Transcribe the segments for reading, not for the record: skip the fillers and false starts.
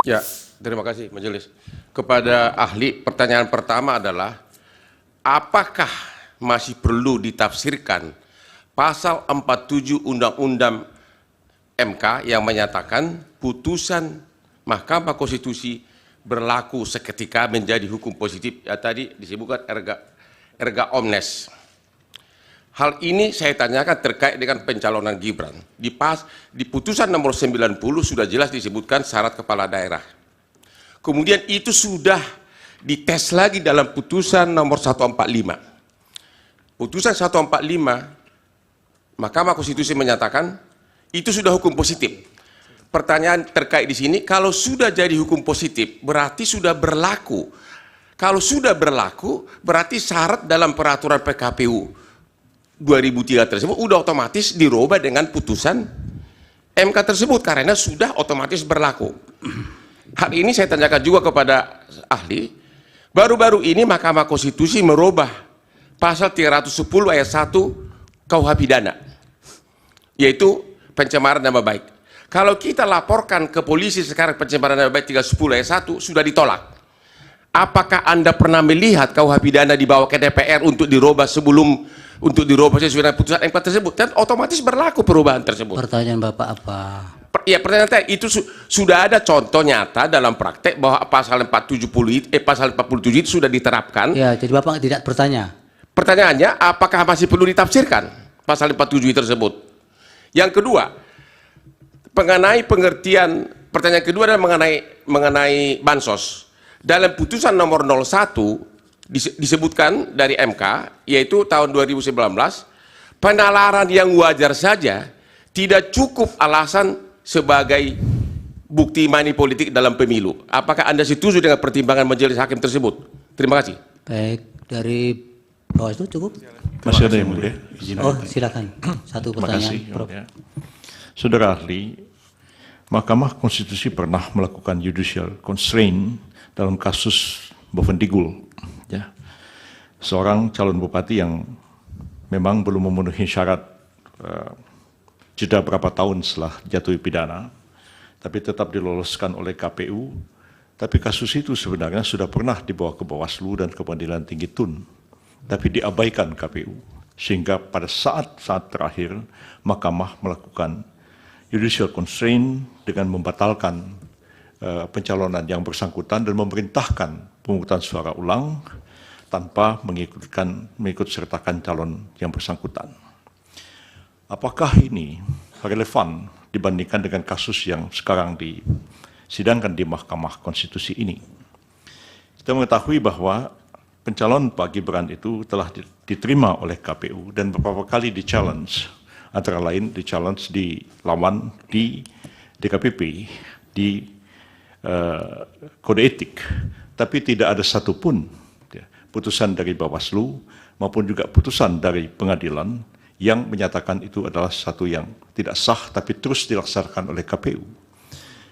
Ya, terima kasih Majelis. Kepada ahli, pertanyaan pertama adalah, apakah masih perlu ditafsirkan pasal 47 Undang-Undang MK yang menyatakan putusan Mahkamah Konstitusi berlaku seketika menjadi hukum positif, ya tadi disebutkan erga omnes. Hal ini saya tanyakan terkait dengan pencalonan Gibran. Di putusan nomor 90 sudah jelas disebutkan syarat kepala daerah. Kemudian itu sudah dites lagi dalam putusan nomor 145. Putusan 145, Mahkamah Konstitusi menyatakan itu sudah hukum positif. Pertanyaan terkait di sini, kalau sudah jadi hukum positif berarti sudah berlaku. Kalau sudah berlaku berarti syarat dalam peraturan PKPU 2003 tersebut udah otomatis dirubah dengan putusan MK tersebut karena sudah otomatis berlaku. Hal ini saya tanyakan juga kepada ahli. Baru-baru ini Mahkamah Konstitusi merubah pasal 310 ayat 1 KUH pidana, yaitu pencemaran nama baik. Kalau kita laporkan ke polisi sekarang pencemaran nama baik 310 ayat 1 sudah ditolak. Apakah Anda pernah melihat KUH pidana dibawa ke DPR untuk dirubah sesuai dengan putusan MK tersebut? Dan otomatis berlaku perubahan tersebut. Pertanyaan Bapak apa? Ya, pertanyaan saya itu sudah ada contoh nyata dalam praktek bahwa pasal 47 itu sudah diterapkan. Ya, jadi Bapak tidak bertanya. Pertanyaannya, apakah masih perlu ditafsirkan pasal 47 tersebut? Yang kedua, mengenai pengertian, pertanyaan kedua adalah mengenai bansos. Dalam putusan nomor 01 disebutkan dari MK, yaitu tahun 2019, penalaran yang wajar saja tidak cukup alasan sebagai bukti money politik dalam pemilu. Apakah Anda setuju dengan pertimbangan majelis hakim tersebut? Terima kasih. Baik, dari Bawaslu cukup? Masih ada yang mulia? Oh, silakan. Satu pertanyaan. Terima kasih, Yang Mulia. Saudara ahli, Mahkamah Konstitusi pernah melakukan judicial constraint dalam kasus Bovendigul, ya, seorang calon bupati yang memang belum memenuhi syarat jeda berapa tahun setelah jatuh pidana, tapi tetap diloloskan oleh KPU. Tapi kasus itu sebenarnya sudah pernah dibawa ke Bawaslu dan ke Pengadilan Tinggi Tun, tapi diabaikan KPU, sehingga pada saat terakhir Mahkamah melakukan judicial constraint dengan membatalkan pencalonan yang bersangkutan dan memerintahkan pemungutan suara ulang tanpa mengikut sertakan calon yang bersangkutan. Apakah ini relevan dibandingkan dengan kasus yang sekarang disidangkan di Mahkamah Konstitusi ini? Kita mengetahui bahwa pencalon Pak Gibran itu telah diterima oleh KPU dan beberapa kali di-challenge, antara lain di-challenge, dilawan di DKPP, di kode etik, tapi tidak ada satupun putusan dari Bawaslu maupun juga putusan dari pengadilan yang menyatakan itu adalah satu yang tidak sah tapi terus dilaksanakan oleh KPU.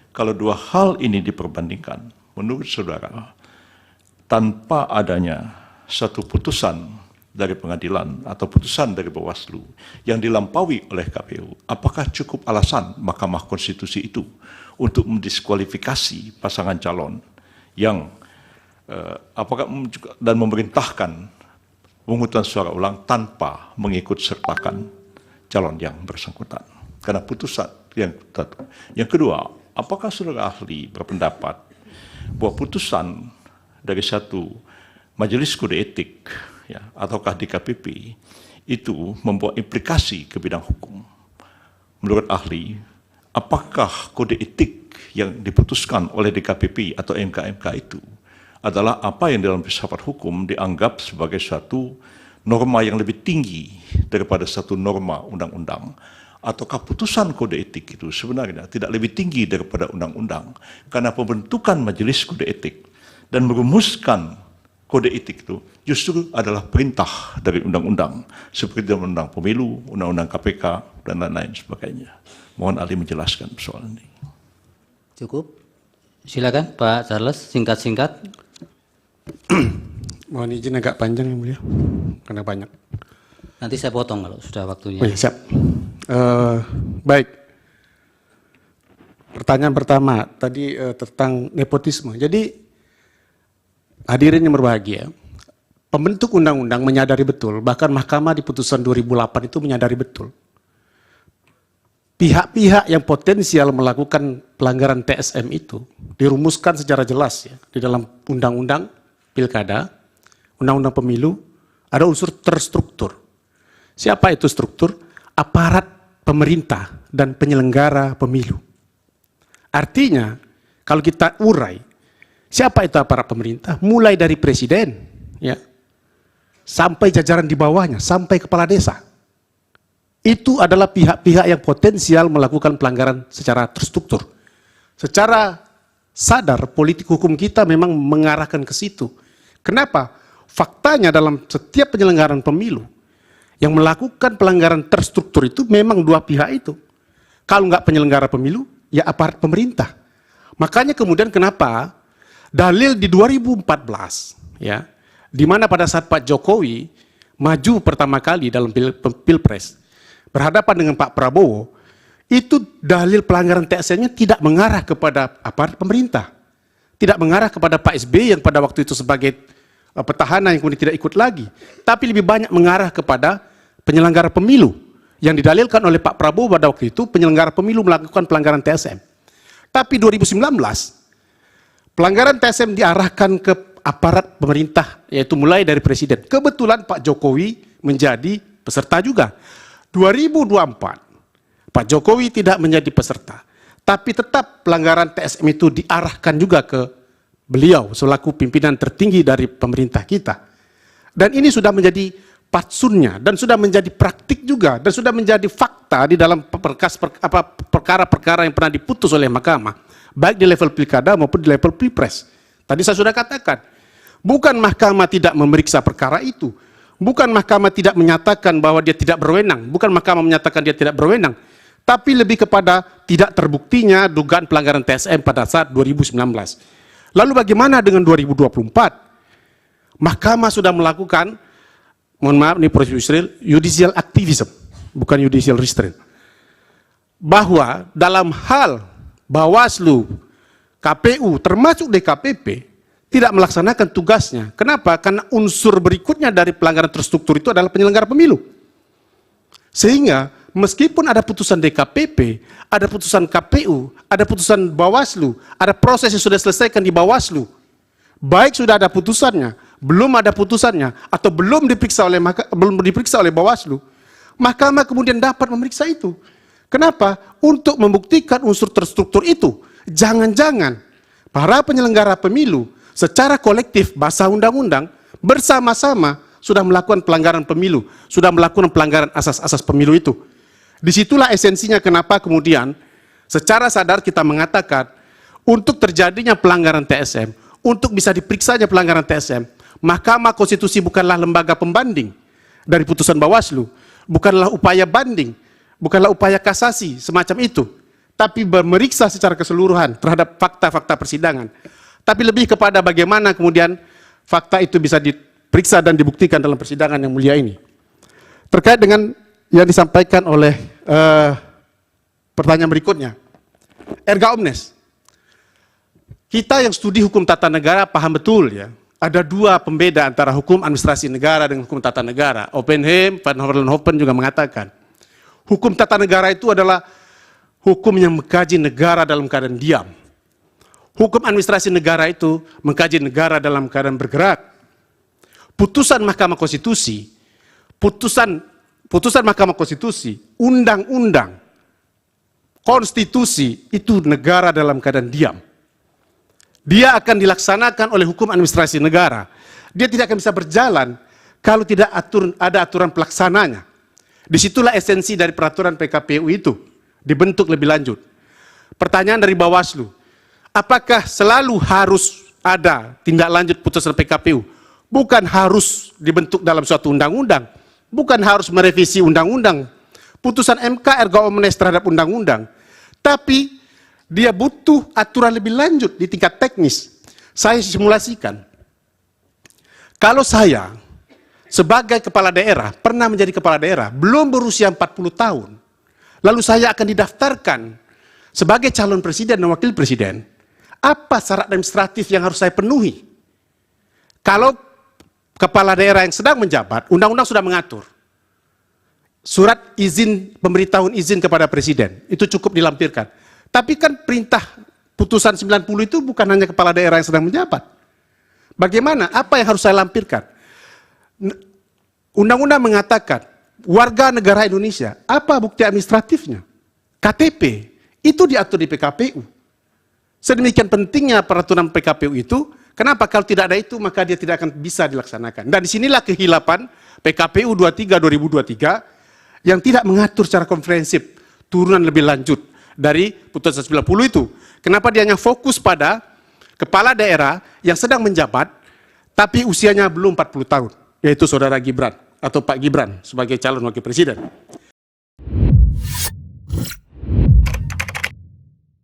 Kalau dua hal ini diperbandingkan, menurut saudara, tanpa adanya satu putusan dari pengadilan atau putusan dari Bawaslu yang dilampaui oleh KPU, apakah cukup alasan Mahkamah Konstitusi itu untuk mendiskualifikasi pasangan calon yang dan memerintahkan pemungutan suara ulang tanpa mengikut sertakan calon yang bersangkutan? Karena putusan yang kedua, apakah saudara ahli berpendapat bahwa putusan dari satu majelis kode etik, ya, ataukah DKPP itu membawa implikasi ke bidang hukum? Menurut ahli, apakah kode etik yang diputuskan oleh DKPP atau MK-MK itu adalah apa yang dalam filsafat hukum dianggap sebagai suatu norma yang lebih tinggi daripada satu norma undang-undang? Ataukah putusan kode etik itu sebenarnya tidak lebih tinggi daripada undang-undang? Karena pembentukan majelis kode etik dan merumuskan kode etik itu justru adalah perintah dari undang-undang, seperti dalam undang pemilu, undang-undang KPK, dan lain-lain sebagainya. Mohon ahli menjelaskan soal ini. Cukup. Silakan Pak Charles, singkat-singkat. Mohon izin agak panjang yang mulia, karena banyak. Nanti saya potong kalau sudah waktunya. Oh ya, siap. Baik. Pertanyaan pertama tadi tentang nepotisme. Jadi hadirin yang berbahagia, pembentuk undang-undang menyadari betul, bahkan Mahkamah di putusan 2008 itu menyadari betul, pihak-pihak yang potensial melakukan pelanggaran TSM itu dirumuskan secara jelas ya di dalam undang-undang pilkada, undang-undang pemilu, ada unsur terstruktur. Siapa itu struktur? Aparat pemerintah dan penyelenggara pemilu. Artinya, kalau kita urai, siapa itu aparat pemerintah? Mulai dari presiden, ya, sampai jajaran di bawahnya, sampai kepala desa. Itu adalah pihak-pihak yang potensial melakukan pelanggaran secara terstruktur. Secara sadar, politik hukum kita memang mengarahkan ke situ. Kenapa? Faktanya dalam setiap penyelenggaraan pemilu, yang melakukan pelanggaran terstruktur itu memang dua pihak itu. Kalau nggak penyelenggara pemilu, ya aparat pemerintah. Makanya kemudian kenapa dalil di 2014, ya, di mana pada saat Pak Jokowi maju pertama kali dalam pilpres berhadapan dengan Pak Prabowo, itu dalil pelanggaran TSM-nya tidak mengarah kepada aparat pemerintah, tidak mengarah kepada Pak SBY yang pada waktu itu sebagai petahana yang kemudian tidak ikut lagi, tapi lebih banyak mengarah kepada penyelenggara pemilu yang didalilkan oleh Pak Prabowo pada waktu itu penyelenggara pemilu melakukan pelanggaran TSM. Tapi 2019 pelanggaran TSM diarahkan ke aparat pemerintah, yaitu mulai dari presiden. Kebetulan Pak Jokowi menjadi peserta juga. 2024 Pak Jokowi tidak menjadi peserta, tapi tetap pelanggaran TSM itu diarahkan juga ke beliau selaku pimpinan tertinggi dari pemerintah kita. Dan ini sudah menjadi patsunnya dan sudah menjadi praktik juga dan sudah menjadi fakta di dalam perkara-perkara yang pernah diputus oleh mahkamah, baik di level pilkada maupun di level pilpres. Tadi saya sudah katakan, bukan mahkamah tidak memeriksa perkara itu, bukan mahkamah tidak menyatakan bahwa dia tidak berwenang, bukan mahkamah menyatakan dia tidak berwenang, tapi lebih kepada tidak terbuktinya dugaan pelanggaran TSM pada saat 2019. Lalu bagaimana dengan 2024? Mahkamah sudah melakukan, mohon maaf ini prosedural, judicial activism, bukan judicial restraint. Bahwa dalam hal Bawaslu, KPU, termasuk DKPP, tidak melaksanakan tugasnya. Kenapa? Karena unsur berikutnya dari pelanggaran terstruktur itu adalah penyelenggara pemilu. Sehingga meskipun ada putusan DKPP, ada putusan KPU, ada putusan Bawaslu, ada proses yang sudah selesaikan di Bawaslu, baik sudah ada putusannya, belum ada putusannya, atau belum diperiksa oleh Bawaslu, mahkamah kemudian dapat memeriksa itu. Kenapa? Untuk membuktikan unsur terstruktur itu. Jangan-jangan para penyelenggara pemilu secara kolektif bahasa undang-undang bersama-sama sudah melakukan pelanggaran pemilu, sudah melakukan pelanggaran asas-asas pemilu itu. Disitulah esensinya kenapa kemudian secara sadar kita mengatakan untuk terjadinya pelanggaran TSM, untuk bisa diperiksanya pelanggaran TSM, Mahkamah Konstitusi bukanlah lembaga pembanding dari putusan Bawaslu, bukanlah upaya banding, bukanlah upaya kasasi semacam itu, tapi memeriksa secara keseluruhan terhadap fakta-fakta persidangan. Tapi lebih kepada bagaimana kemudian fakta itu bisa diperiksa dan dibuktikan dalam persidangan yang mulia ini. Terkait dengan yang disampaikan oleh pertanyaan berikutnya, erga omnes. Kita yang studi hukum tata negara paham betul ya, ada dua pembeda antara hukum administrasi negara dengan hukum tata negara. Oppenheim, Van Hollenhoven juga mengatakan, hukum tata negara itu adalah hukum yang mengkaji negara dalam keadaan diam. Hukum administrasi negara itu mengkaji negara dalam keadaan bergerak. Putusan Mahkamah Konstitusi, putusan Mahkamah Konstitusi, undang-undang, konstitusi itu negara dalam keadaan diam. Dia akan dilaksanakan oleh hukum administrasi negara. Dia tidak akan bisa berjalan kalau tidak ada aturan pelaksananya. Disitulah esensi dari peraturan PKPU itu dibentuk lebih lanjut. Pertanyaan dari Bawaslu, apakah selalu harus ada tindak lanjut putusan PKPU? Bukan harus dibentuk dalam suatu undang-undang, bukan harus merevisi undang-undang. Putusan MK erga omnes terhadap undang-undang, tapi dia butuh aturan lebih lanjut di tingkat teknis. Saya simulasikan, kalau saya sebagai kepala daerah, pernah menjadi kepala daerah, belum berusia 40 tahun, lalu saya akan didaftarkan sebagai calon presiden dan wakil presiden, apa syarat administratif yang harus saya penuhi? Kalau kepala daerah yang sedang menjabat, undang-undang sudah mengatur. Surat izin, pemberitahuan izin kepada presiden, itu cukup dilampirkan. Tapi kan perintah putusan 90 itu bukan hanya kepala daerah yang sedang menjabat. Bagaimana? Apa yang harus saya lampirkan? Undang-undang mengatakan, warga negara Indonesia, apa bukti administratifnya? KTP, itu diatur di PKPU. Sedemikian pentingnya peraturan PKPU itu, kenapa kalau tidak ada itu maka dia tidak akan bisa dilaksanakan. Dan disinilah kehilapan PKPU 23/2023 yang tidak mengatur secara komprehensif turunan lebih lanjut dari putusan 90 itu. Kenapa dia hanya fokus pada kepala daerah yang sedang menjabat tapi usianya belum 40 tahun, yaitu saudara Gibran atau Pak Gibran sebagai calon wakil presiden.